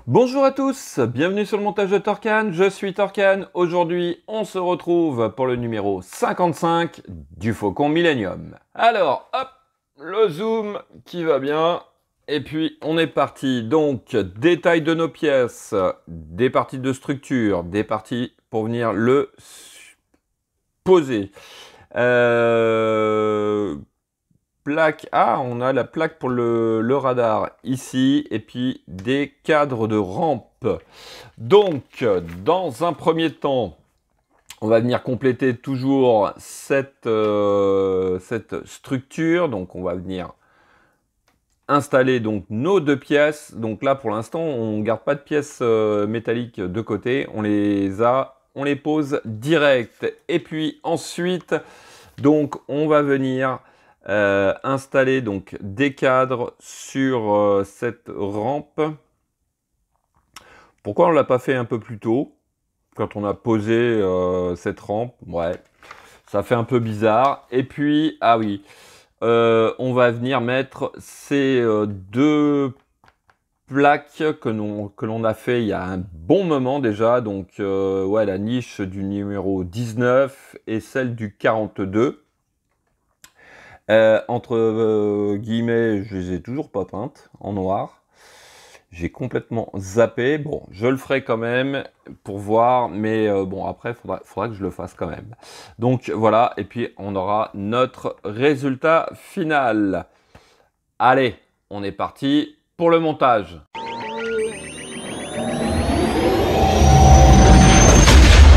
Bonjour à tous, bienvenue sur le montage de Torcan, je suis Torcan. Aujourd'hui, on se retrouve pour le numéro 55 du Faucon Millenium. Alors, hop, le zoom qui va bien. Et puis, on est parti. Donc, détail de nos pièces, des parties de structure, des parties pour venir le poser. Plaque, on a la plaque pour le radar ici, et puis des cadres de rampe. Donc, dans un premier temps, on va venir compléter toujours cette structure. Donc, on va venir installer donc nos deux pièces. Donc là, pour l'instant, on ne garde pas de pièces métalliques de côté. On les pose direct. Et puis ensuite, donc, on va venir installer donc des cadres sur cette rampe. Pourquoi on ne l'a pas fait un peu plus tôt, quand on a posé cette rampe? Ouais, ça fait un peu bizarre. Et puis, ah oui, on va venir mettre ces deux plaques que l'on a fait il y a un bon moment déjà. Donc, ouais, la niche du numéro 19 et celle du 42. Entre guillemets, je les ai toujours pas peintes en noir. J'ai complètement zappé. Bon, je le ferai quand même pour voir, mais bon, après, faudra que je le fasse quand même. Donc voilà, et puis on aura notre résultat final. Allez, on est parti pour le montage.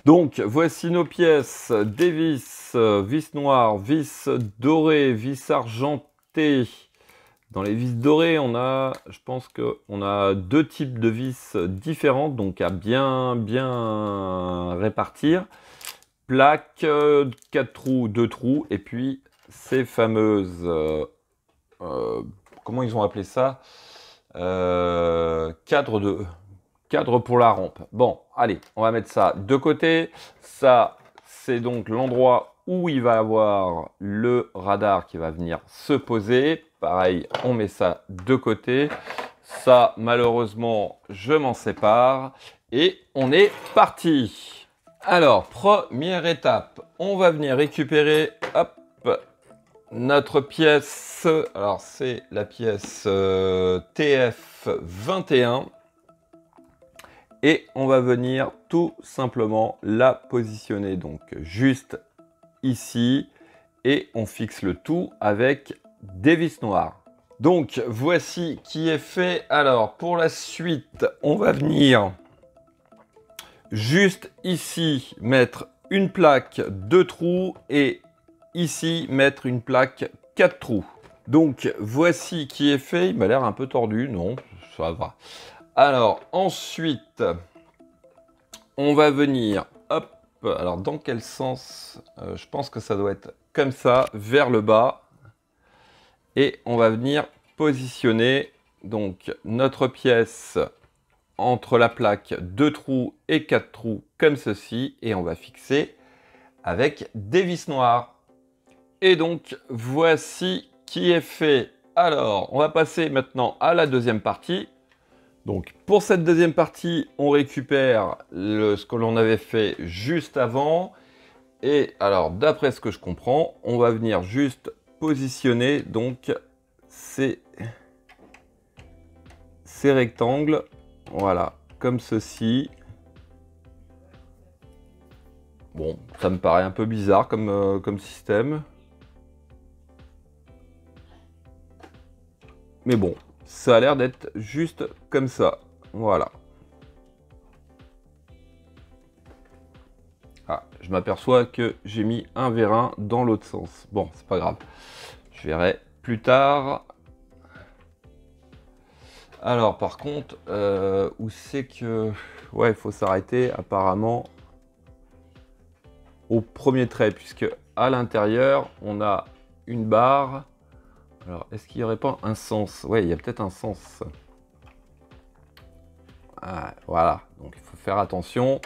Donc, voici nos pièces, des vis, vis noires, vis dorées, vis argentées. Dans les vis dorées, je pense qu'on a deux types de vis différentes, donc à bien répartir. Plaque, 4 trous, 2 trous, et puis ces fameuses, comment ils ont appelé ça, cadre pour la rampe. Bon, allez, on va mettre ça de côté. Ça, c'est donc l'endroit où il va avoir le radar qui va venir se poser. Pareil, on met ça de côté. Ça, malheureusement, je m'en sépare. Et on est parti. Alors, première étape, on va venir récupérer, hop, notre pièce. Alors, c'est la pièce TF21. Et on va venir tout simplement la positionner donc juste ici. Et on fixe le tout avec des vis noires. Donc voici qui est fait. Alors pour la suite, on va venir juste ici mettre une plaque 2 trous et ici mettre une plaque 4 trous. Donc voici qui est fait. Il m'a l'air un peu tordu, non, ça va. Alors, ensuite, on va venir, hop, alors dans quel sens? Je pense que ça doit être comme ça, vers le bas. Et on va venir positionner donc notre pièce entre la plaque 2 trous et 4 trous, comme ceci. Et on va fixer avec des vis noires. Et donc, voici qui est fait. Alors, on va passer maintenant à la deuxième partie. Donc pour cette deuxième partie, on récupère ce que l'on avait fait juste avant. Et alors d'après ce que je comprends, on va venir juste positionner donc ces rectangles. Voilà, comme ceci. Bon, ça me paraît un peu bizarre comme système. Mais bon. Ça a l'air d'être juste comme ça. Voilà. Ah, je m'aperçois que j'ai mis un vérin dans l'autre sens. Bon, c'est pas grave. Je verrai plus tard. Alors, par contre, où c'est que... Ouais, il faut s'arrêter, apparemment. au premier trait, puisque à l'intérieur, on a une barre. Alors, est-ce qu'il n'y aurait pas un sens? Ouais, il y a peut-être un sens. Ah, voilà, donc il faut faire attention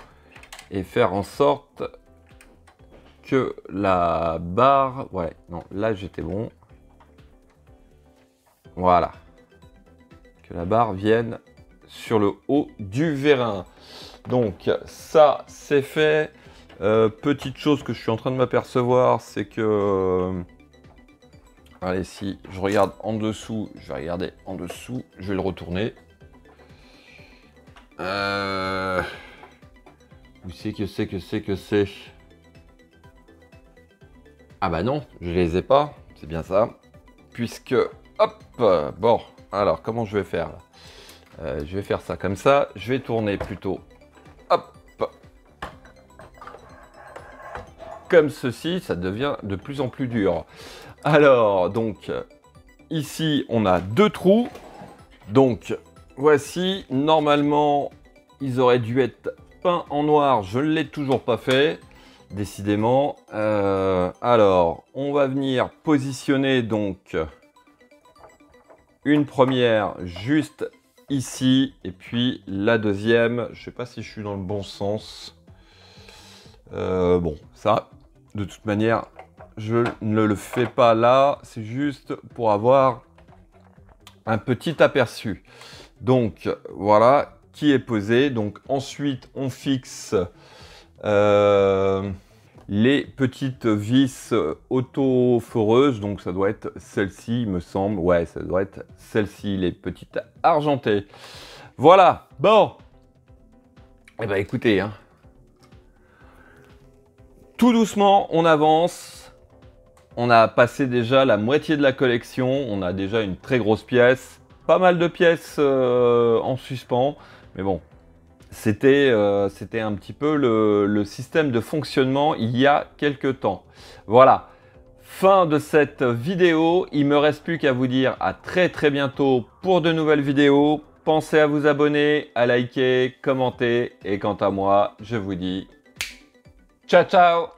et faire en sorte que la barre... Ouais, non, là j'étais bon. Voilà. Que la barre vienne sur le haut du vérin. Donc ça, c'est fait. Petite chose que je suis en train de m'apercevoir, c'est que... allez, si je regarde en dessous, je vais regarder en dessous, je vais le retourner. Où c'est que c'est? Ah bah non, je les ai pas, c'est bien ça. Puisque, hop, bon, alors comment je vais faire là? Je vais faire ça comme ça, je vais tourner plutôt, hop, comme ceci, ça devient de plus en plus dur. Alors, donc, ici, on a 2 trous. Donc, voici, normalement, ils auraient dû être peints en noir, je ne l'ai toujours pas fait, décidément. Alors, on va venir positionner, donc, une première juste ici, et puis la deuxième, je ne sais pas si je suis dans le bon sens. Bon, ça, de toute manière, je ne le fais pas là, c'est juste pour avoir un petit aperçu. Donc, voilà, qui est posé. Donc, ensuite, on fixe les petites vis auto-foreuses. Donc, ça doit être celle-ci, il me semble. Ouais, ça doit être celle-ci, les petites argentées. Voilà, bon. Eh ben, écoutez, hein. Tout doucement, on avance. On a passé déjà la moitié de la collection. On a déjà une très grosse pièce. Pas mal de pièces en suspens. Mais bon, c'était un petit peu le système de fonctionnement il y a quelques temps. Voilà. Fin de cette vidéo. Il ne me reste plus qu'à vous dire à très très bientôt pour de nouvelles vidéos. Pensez à vous abonner, à liker, commenter. Et quant à moi, je vous dis ciao ciao!